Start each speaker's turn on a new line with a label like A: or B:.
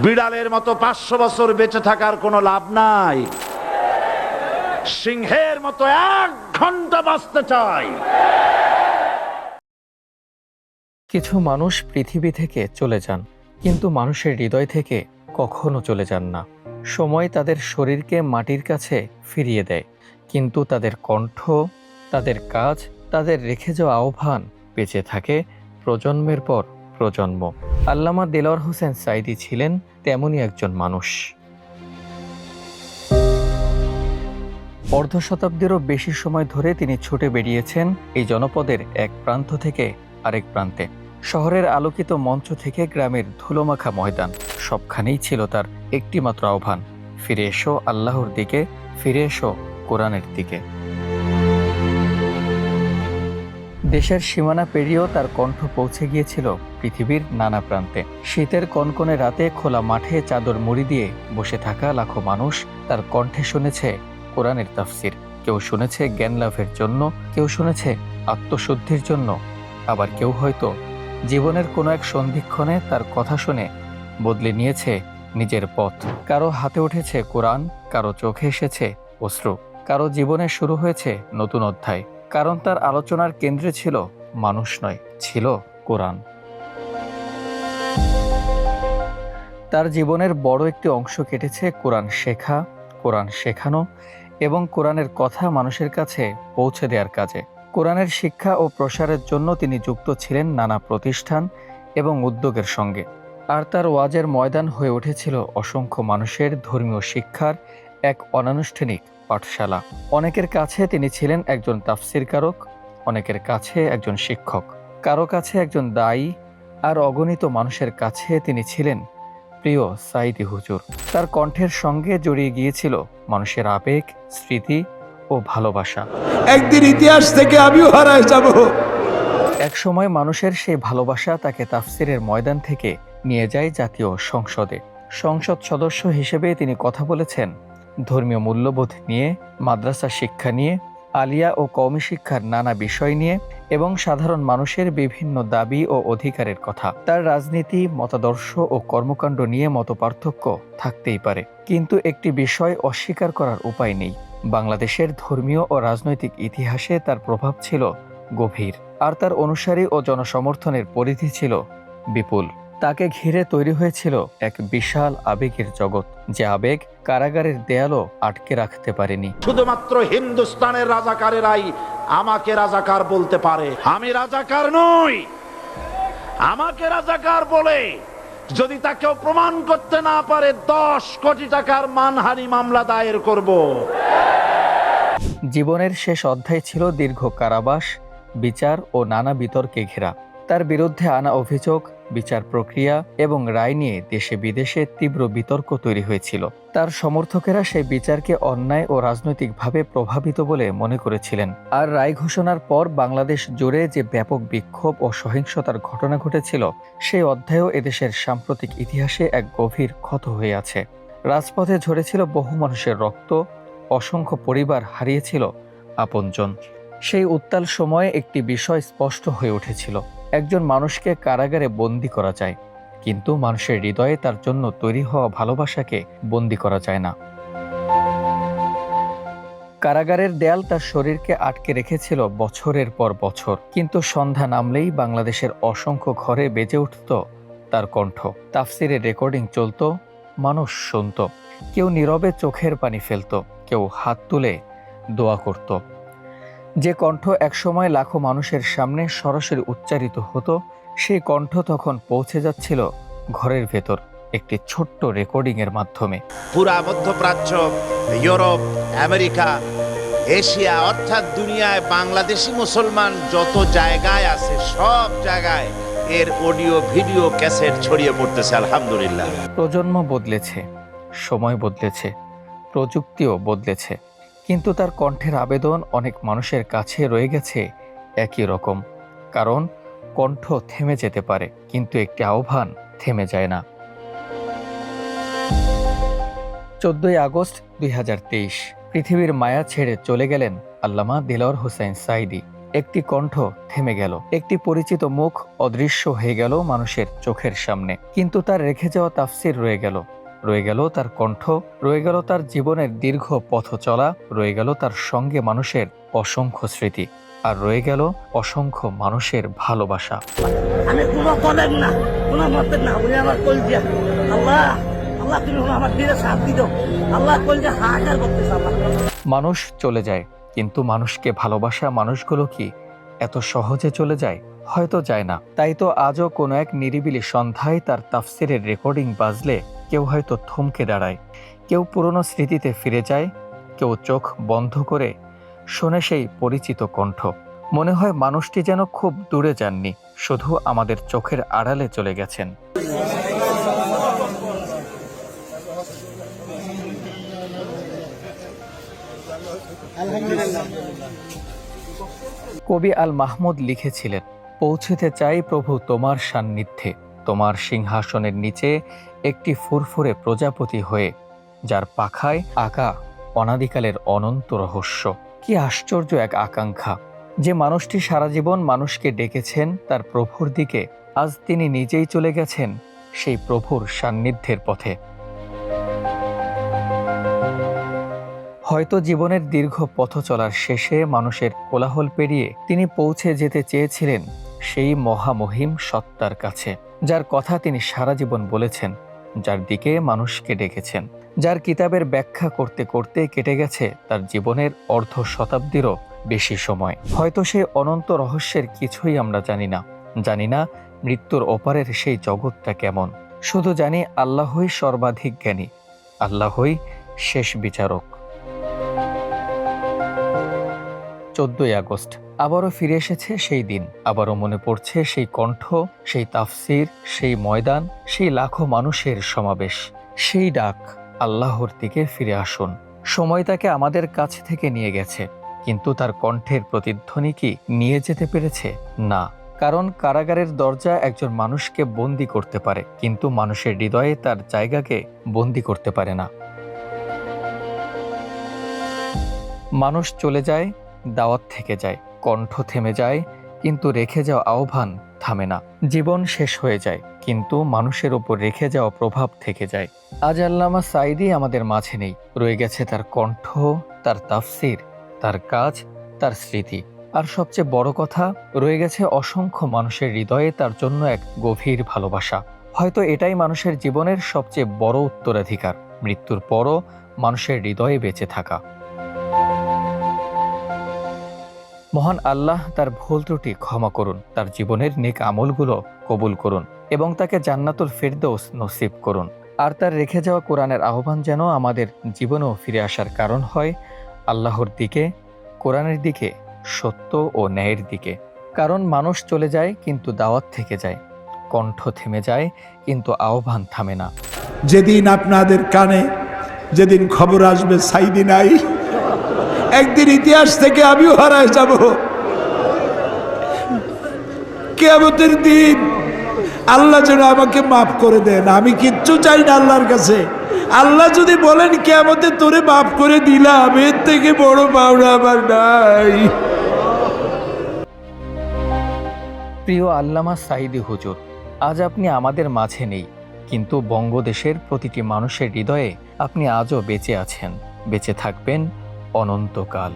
A: বিড়ালের মতো 500 বছর বেঁচে থাকার কোনো লাভ নাই। সিংহের মতো 1 ঘন্টা বাঁচতে চাই।
B: কিছু মানুষ পৃথিবী থেকে চলে যান, কিন্তু মানুষের হৃদয় থেকে কখনো চলে যান না। সময় তাদের শরীরকে মাটির কাছে ফিরিয়ে দেয়, কিন্তু তাদের কণ্ঠ, তাদের কাজ, তাদের রেখে যাওয়া আহ্বান বেঁচে থাকে প্রজন্মের পর প্রজন্ম। আল্লামা দেলোয়ার হোসেন সাঈদী ছিলেন তেমনই একজন মানুষ। অর্ধ শতাব্দীরও বেশি সময় ধরে তিনি ছুটে বেরিয়েছেন এই জনপদের এক প্রান্ত থেকে আরেক প্রান্তে। শহরের আলোকিত মঞ্চ থেকে গ্রামের ধুলোমাখা ময়দান, সবখানেই ছিল তার একটি মাত্র আহ্বান, ফিরে এসো আল্লাহর দিকে, ফিরে এসো কোরআনের দিকে। দেশের সীমানা পেরিয়েও তার কণ্ঠ পৌঁছে গিয়েছিল পৃথিবীর নানা প্রান্তে। শীতের কনকনে রাতে খোলা মাঠে চাদর মুড়ি দিয়ে বসে থাকা লাখো মানুষ তার কণ্ঠে শুনেছে কোরআনের তাফসির। কেউ শুনেছে জ্ঞান লাভের জন্য, কেউ শুনেছে আত্মশুদ্ধির জন্য, আবার কেউ হয়তো জীবনের কোনো এক সন্ধিক্ষণে তার কথা শুনে বদলে নিয়েছে নিজের পথ। কারো হাতে উঠেছে কোরআন, কারো চোখে এসেছে অশ্রু, কারো জীবনে শুরু হয়েছে নতুন অধ্যায়। কারণ তার আলোচনার কেন্দ্রে ছিল মানুষ নয়, ছিল কোরআন। তার জীবনের বড় একটি অংশ কেটেছে কোরআন শেখা, কোরআন শেখানো এবং কোরআনের কথা মানুষের কাছে পৌঁছে দেওয়ার কাজে। কোরআনের শিক্ষা ও প্রসারের জন্য তিনি যুক্ত ছিলেন নানা প্রতিষ্ঠান এবং উদ্যোগের সঙ্গে। আর তার ওয়াজের ময়দান হয়ে উঠেছিল অসংখ্য মানুষের ধর্মীয় শিক্ষার এক অনানুষ্ঠানিক পাঠশালা। অনেকের কাছে তিনি ছিলেন একজন তাফসিরকারক, অনেকের কাছে একজন শিক্ষক, কারো কাছে একজন দায়ী, আর অগণিত মানুষের কাছে তিনি ছিলেন প্রিয় সাঈদী হুজুর। তার কণ্ঠের সঙ্গে জড়িয়ে গিয়েছিল মানুষের আবেগ, স্মৃতি ও ভালোবাসা।
C: একদিন ইতিহাস থেকে আমিও হারায় যাব।
B: এক সময় মানুষের সেই ভালোবাসা তাকে তাফসিরের ময়দান থেকে নিয়ে যায় জাতীয় সংসদে। সংসদ সদস্য হিসেবে তিনি কথা বলেছেন ধর্মীয় মূল্যবোধ নিয়ে, মাদ্রাসা শিক্ষা নিয়ে, আলিয়া ও কওমি শিক্ষার নানা বিষয় নিয়ে এবং সাধারণ মানুষের বিভিন্ন দাবি ও অধিকারের কথা। তার রাজনীতি, মতাদর্শ ও কর্মকাণ্ড নিয়ে মতপার্থক্য থাকতেই পারে, কিন্তু একটি বিষয় অস্বীকার করার উপায় নেই, বাংলাদেশের ধর্মীয় ও রাজনৈতিক ইতিহাসে তার প্রভাব ছিল গভীর, আর তার অনুসারী ও জনসমর্থনের পরিধি ছিল বিপুল। তাকে ঘিরে তৈরি হয়েছিল এক বিশাল আবেগের জগৎ, যে আবেগ কারাগারের দেয়ালও আটকে রাখতে পারেনি।
A: শুধুমাত্র হিন্দুস্তানের রাজাকারেরাই আমাকে রাজাকার বলতে পারে। আমি রাজাকার নই। আমাকে রাজাকার বলে যদি তাকেও প্রমাণ করতে না পারে 10 কোটি টাকার মানহানি মামলা দায়ের করব।
B: জীবনের শেষ অধ্যায় ছিল দীর্ঘ কারাবাস, বিচার ও নানা বিতর্কে ঘেরা। তার বিরুদ্ধে আনা অভিযোগ, বিচার প্রক্রিয়া এবং রায় নিয়ে দেশে বিদেশে তীব্র বিতর্ক তৈরি হয়েছিল। তার সমর্থকেরা সেই বিচারকে অন্যায় ও রাজনৈতিকভাবে প্রভাবিত বলে মনে করেছিলেন। আর রায় ঘোষণার পর বাংলাদেশ জুড়ে যে ব্যাপক বিক্ষোভ ও সহিংসতার ঘটনা ঘটেছিল, সেই অধ্যায়ও এদেশের সাম্প্রতিক ইতিহাসে এক গভীর ক্ষত হয়ে আছে। রাজপথে ঝরেছিল বহু মানুষের রক্ত, অসংখ্য পরিবার হারিয়েছিল আপনজন। সেই উত্তাল সময়ে একটি বিষয় স্পষ্ট হয়ে উঠেছিল, একজন মানুষকে কারাগারে বন্দী করা যায়, কিন্তু মানুষের হৃদয়ে তার জন্য তৈরি হওয়া ভালোবাসাকে বন্দী করা যায় না। কারাগারের দেয়াল তার শরীরকে আটকে রেখেছিল বছরের পর বছর, কিন্তু সন্ধ্যা নামলেই বাংলাদেশের অসংখ্য ঘরে বেজে উঠত তার কণ্ঠ। তাফসিরের রেকর্ডিং চলত, মানুষ শুনত, কেউ নীরবে চোখের পানি ফেলত, কেউ হাত তুলে দোয়া করত। যে কণ্ঠ একসময় লাখো মানুষের সামনে সরাসরি উচ্চারিত হতো, সেই কণ্ঠ তখন পৌঁছে যাচ্ছিল ঘরের ভেতর একটি ছোট্ট রেকর্ডিংয়ের মাধ্যমে।
A: পুরা মধ্যপ্রাচ্য, ইউরোপ, আমেরিকা, এশিয়া অর্থাৎ দুনিয়ায় বাংলাদেশি মুসলমান যত জায়গায় আছে সব জায়গায় এর অডিও ভিডিও ক্যাসেট ছড়িয়ে পড়তেছে। আলহামদুলিল্লাহ।
B: প্রজন্ম বদলেছে, সময় বদলেছে, প্রযুক্তিও বদলেছে, কিন্তু তার কণ্ঠের আবেদন অনেক মানুষের কাছে রয়ে গেছে একই রকম। কারণ কণ্ঠ থেমে যেতে পারে, কিন্তু একটি আহ্বান থেমে যায় না। 14ই আগস্ট 2023 পৃথিবীর মায়া ছেড়ে চলে গেলেন আল্লামা দেলোয়ার হোসেন সাঈদী। একটি কণ্ঠ থেমে গেল, একটি পরিচিত মুখ অদৃশ্য হয়ে গেল মানুষের চোখের সামনে। কিন্তু তার রেখে যাওয়া তাফসীর রয়ে গেল, রয়ে গেল তার কণ্ঠ, রয়ে গেল তার জীবনের দীর্ঘ পথ চলা, রয়ে গেল তার সঙ্গে মানুষের অসংখ্য স্মৃতি, আর রয়ে গেল অসংখ্য মানুষের ভালোবাসা।
D: আমি কোনো বলেন না, কোনো মতেন না, উনি আমার কলজিয়া। আল্লাহ, আল্লাহ তুমি আমার দিলে সাথ দিও। আল্লাহ কলজিয়া হাহাকার করতেছে আমার।
B: মানুষ চলে যায়, কিন্তু মানুষকে ভালোবাসা মানুষগুলো কি এত সহজে চলে যায়? হয়তো যায় না। তাই তো আজও কোনো এক নিরিবিলি সন্ধ্যায় তার তাফসীরের রেকর্ডিং বাজলে কেউ হয়তো থমকে দাঁড়ায়, কেউ পুরনো স্মৃতিতে ফিরে যায়, কেউ চোখ বন্ধ করে শোনে সেই পরিচিত কণ্ঠ। মনে হয় মানুষটি যেন খুব দূরে যাননি, শুধু আমাদের চোখের আড়ালে চলে গেছেন। কবি আল মাহমুদ লিখেছিলেন, পৌঁছতে চাই প্রভু তোমার সান্নিধ্যে, তোমার সিংহাসনের নিচে একটি ফুরফুরে প্রজাপতি হয়ে, যার পাখায় আঁকা অনাদিকালের অনন্ত রহস্য। কি আশ্চর্য এক আকাঙ্ক্ষা! যে মানুষটি সারা জীবন মানুষকে ডেকেছেন তার প্রভুর দিকে, আজ তিনি নিজেই চলে গেছেন সেই প্রভুর সান্নিধ্যের পথে। হয়তো জীবনের দীর্ঘ পথ চলার শেষে মানুষের কোলাহল পেরিয়ে তিনি পৌঁছে যেতে চেয়েছিলেন সেই মহামহিম সত্তার কাছে, যার কথা তিনি সারা জীবন বলেছেন, যার দিকে মানুষকে ডেকেছেন, যার কিতাবের ব্যাখ্যা করতে করতে কেটে গেছে তার জীবনের অর্ধ শতাব্দীরও বেশি সময়। হয়তো সেই অনন্ত রহস্যের কিছুই আমরা জানি না মৃত্যুর ওপারের সেই জগৎটা কেমন। শুধু জানি আল্লাহই সর্বাধিক জ্ঞানী, আল্লাহই শেষ বিচারক। 14ই আগস্ট আবারও ফিরে এসেছে সেই দিন, আবারও মনে পড়ছে সেই কণ্ঠ, সেই তাফসীর, সেই ময়দান, সেই লাখো মানুষের সমাবেশ, সেই ডাক, আল্লাহর দিকে ফিরে আসুন। সময় তাকে আমাদের কাছ থেকে নিয়ে গেছে, কিন্তু তার কণ্ঠের প্রতিধ্বনি কি নিয়ে যেতে পেরেছে? না, কারণ কারাগারের দরজা একজন মানুষকে বন্দী করতে পারে, কিন্তু মানুষের হৃদয়ে তার জায়গাকে বন্দী করতে পারে না। মানুষ চলে যায়, দাওয়াত থেকে যায়, কণ্ঠ থেমে যায়, কিন্তু রেখে যাওয়া আহ্বান থামে না। জীবন শেষ হয়ে যায়, কিন্তু মানুষের উপর রেখে যাওয়া প্রভাব থেকে যায়। আজ আল্লামা সাঈদী আমাদের মাঝে নেই, রয়ে গেছে তার কণ্ঠ, তার তাফসীর, তার কাজ, তার স্মৃতি, আর সবচেয়ে বড় কথা, রয়ে গেছে অসংখ্য মানুষের হৃদয়ে তার জন্য এক গভীর ভালোবাসা। হয়তো এটাই মানুষের জীবনের সবচেয়ে বড় উত্তরাধিকার, মৃত্যুর পরও মানুষের হৃদয়ে বেঁচে থাকা। মহান আল্লাহ তার ভুল ত্রুটি ক্ষমা করুন, তার জীবনের নেক আমলগুলো কবুল করুন এবং তাকে জান্নাতুল ফেরদৌস নসিব করুন। আর তার রেখে যাওয়া কোরআনের আহ্বান যেন আমাদের জীবনেও ফিরে আসার কারণ হয় আল্লাহর দিকে, কোরআনের দিকে, সত্য ও ন্যায়ের দিকে। কারণ মানুষ চলে যায় কিন্তু দাওয়াত থেকে যায়, কণ্ঠ থেমে যায় কিন্তু আহ্বান থামে না।
C: যেদিন আপনাদের কানে যেদিন খবর আসবে সাঈদী নাই, একদিন ইতিহাস থেকে আমিও হারায় যাব। কিয়ামতের দিন আল্লাহ যেন আমাকে মাফ করে দেন, আমি কিচ্ছু চাই না আল্লাহর কাছে। আল্লাহ যদি বলেন কিয়ামতে তোরে মাফ করে দিলাম, এর থেকে বড় পাওনা আমার নাই।
B: প্রিয় আল্লামা সাঈদী হুজুর, আজ আপনি আমাদের মাঝে নেই, কিন্তু বঙ্গদেশের প্রতিটি মানুষের হৃদয়ে আপনি আজও বেঁচে আছেন, বেঁচে থাকবেন অনন্তকাল।